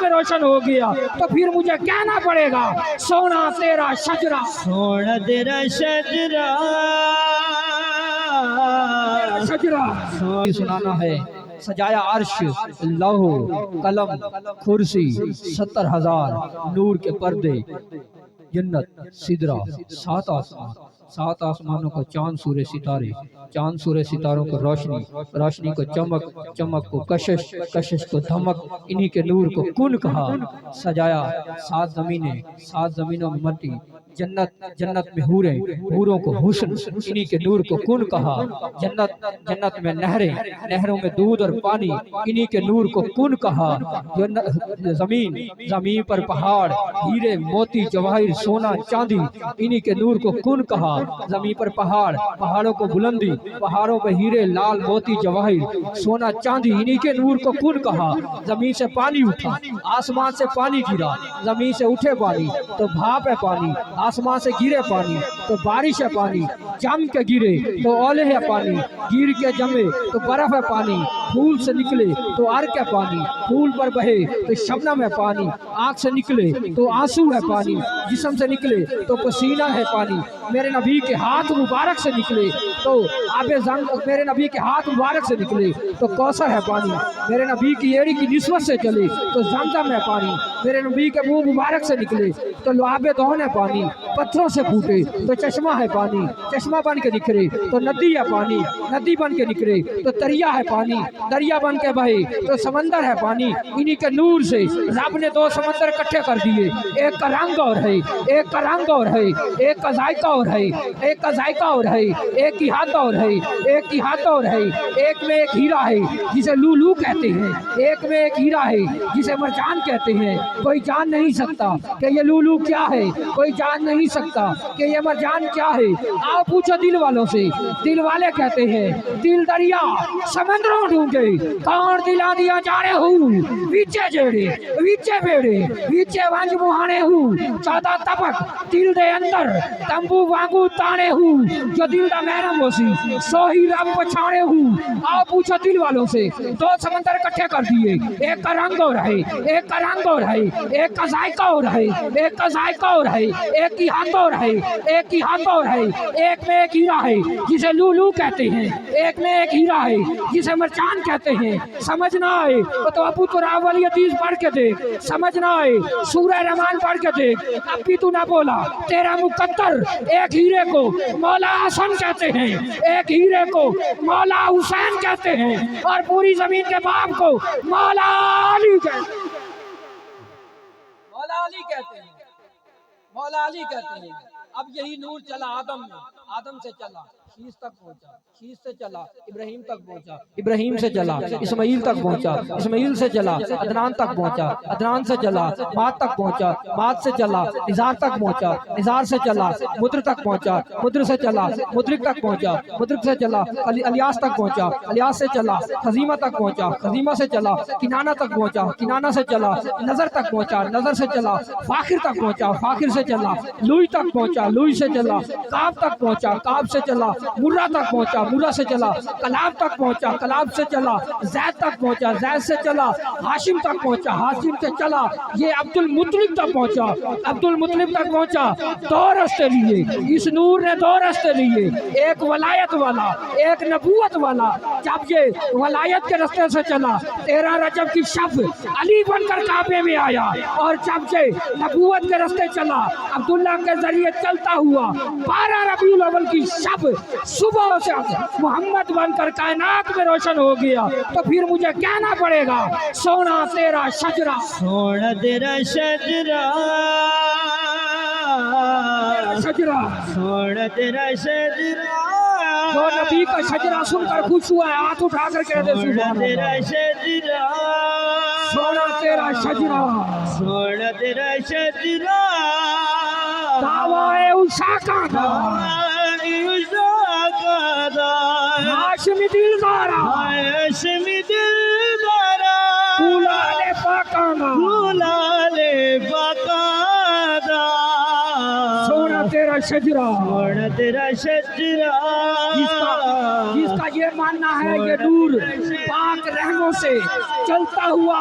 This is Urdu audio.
میں روشن ہو گیا تو پھر مجھے کہنا پڑے گا سونا تیرا شجرا، سونا تیرا شجرا، شجرا سنانا ہے۔ سجایا عرش، لوح قلم کرسی، 70,000 نور کے پردے، جنت سدرہ، 7 آسمان، 7 آسمانوں کو چاند سورہ ستارے، چاند سورہ ستاروں کو روشنی، روشنی کو چمک، چمک کو کشش، کشش کو دھمک، انہی کے نور کو کن کہا۔ سجایا 7 زمینیں، 7 زمینوں میں مٹی، جنت، جنت میں حوریں، حوروں کو حسن، انہی کے نور کو کن کہا۔ جنت، جنت میں نہریں، نہروں میں دودھ اور پانی، انہی کے نور کو کن کہا۔ زمین، زمین پر پہاڑ، ہیرے موتی جواہر سونا چاندی، انہی کے نور کو کن کہا۔ زمین پر پہاڑ، پہاڑوں کو بلندی، پہاڑوں پہ ہیرے لال موتی جواہر سونا چاندی، انہی کے نور کو کن کہا۔ زمین سے پانی اٹھا، آسمان سے پانی گرا، زمین سے اٹھے پانی تو بھاپ ہے پانی، آسمان سے گرے پانی تو بارش ہے پانی، جم کے گرے تو اولے ہے پانی، گر کے جمے تو برف ہے پانی، پھول سے نکلے تو عرق ہے پانی، پھول پر بہے تو شبنم ہے پانی، آنکھ سے نکلے تو آنسو ہے پانی، جسم سے نکلے تو پسینہ ہے پانی، میرے نبی کے ہاتھ مبارک سے نکلے تو آب زنگ، میرے نبی کے ہاتھ مبارک سے نکلے تو کوثر ہے پانی، میرے نبی کی ایڑی کی نسبت سے چلے تو زمزم ہے پانی، میرے نبی کے منہ مبارک سے نکلے تو لعاب دہن ہے پانی، پتھروں سے پھوٹے تو چشمہ ہے پانی، چشمہ بن کے نکلے تو ندی ہے پانی، ندی بن کے نکلے تو دریا ہے پانی، دریا بن کے بہے تو سمندر ہے پانی، انہی کے نور سے رب نے 2 سمندر اکٹھے کر دیے، ایک کا رنگ اور ہے، ایک کا رنگ اور ہے، ایک کا ذائقہ اور ہے، ایک کا ذائقہ اور ہے، ایک کی حد اور ہے، ایک کی حد اور ہے، ایک میں ایک ہیرا ہے جسے لولو کہتے ہیں، ایک میں ایک ہیرا ہے جسے مرجان کہتے ہیں، کوئی جان نہیں سکتا کہ یہ لولو کیا ہے، کوئی جان نہیں سکتا کہ یہ مرجان کیا ہے، آؤ پوچھو دل والوں سے، دل والے کہتے ہیں دل دریا سمندروں ڈھونگے، کون دلا دیا جانے ہوں، ویچے جیڑے، ویچے بیڑے، ویچے وانج مہانے ہوں، 14 تپک دل دے اندر تمبو وانگو تانے ہوں، جو دل دا محرم ہو سی سو ہی رب پچھانے ہوں، آؤ پوچھو دل والوں سے، 2 سمندر اکٹھے کر دیے، ایک کا رنگ اور ہے، ایک کا رنگ اور ہے، ایک کا ذائقہ اور ہے، ایک کا ذائقہ اور ہے، ایک کی ہاتھ اور ہے، ایک کی ہاتھ اور ہے، ایک میں ایک ہیرا ہے جسے لولو کہتے ہیں، ایک میں ایک ہیرا ہے جسے مرجان کہتے ہیں، سمجھ نہ آئے تو ابو تراب والی حدیث پڑھ کے دیکھ، سمجھ نہ آئے سورہ رحمان پڑھ کے دیکھ، اب بھی تو نہ بولا، تیرا مقدر ایک ہیرے کو مولا حسن کہتے ہیں، ایک ہیرے کو مولا حسین کہتے ہیں، اور پوری زمین کے باپ کو مولا علی کہتے ہیں، مولا علی کہتے ہیں، مولا علی کہتے ہیں۔ اب یہی نور چلا آدم میں، آدم سے چلا شیش تک پہنچا، شیش سے چلا ابراہیم تک پہنچا، ابراہیم سے چلا اسماعیل تک پہنچا، اسماعیل سے چلا عدنان تک پہنچا، عدنان سے چلا مات تک پہنچا، مات سے چلا نزار تک پہنچا، نزار سے چلا مدر تک پہنچا، مدر سے چلا مدرک تک پہنچا، مدرک سے چلا الیاس تک پہنچا، الیاس سے چلا خزیمہ تک پہنچا، خزیمہ سے چلا کنانہ تک پہنچا، کنانہ سے چلا نظر تک پہنچا، نظر سے چلا فاخر تک پہنچا، فاخر سے چلا لوئی تک پہنچا، لوئی سے چلا کعب تک پہنچا، کعب سے چلا مرہ تک پہنچا، مرہ سے چلا کلاب تک پہنچا، کلاب سے چلا زید تک پہنچا، زید سے چلا ہاشم تک پہنچا، ہاشم سے چلا یہ عبد المطلب تک پہنچا، عبد المطلب تک پہنچا۔ 2 رستے لیے اس نور نے، 2 رستے لیے، ایک ولایت والا، ایک نبوت والا۔ جب یہ ولایت کے رستے سے چلا 13 رجب کی شب علی بن کر کعبے میں آیا، اور جب یہ نبوت کے رستے چلا عبداللہ کے ذریعے چلتا ہوا 12 ربیع الاول کی شب صبح سے محمد بن کر کائنات میں روشن ہو گیا تو پھر مجھے کہنا پڑے گا سونا تیرا شجرا، سونا تیرا شجرا، شجرا سونا تیرا شجرا، جو نبی کا شجرا سن کر خوش ہوا ہے ہاتھ اٹھا کر کہہ دے سونا سبحان تیرا اللہ۔ شجرا، سونا تیرا شجرا، سونا تیرا شجرا، دعوی عشاء کا تھا ہاشمی دل دارا، ہاشمی دل دارا، پولاد پاکانا، گلال بقادا، سونا تیرا شجرا، سونا تیرا شجرا، جس کا یہ ماننا ہے یہ نور پاک رحموں سے چلتا ہوا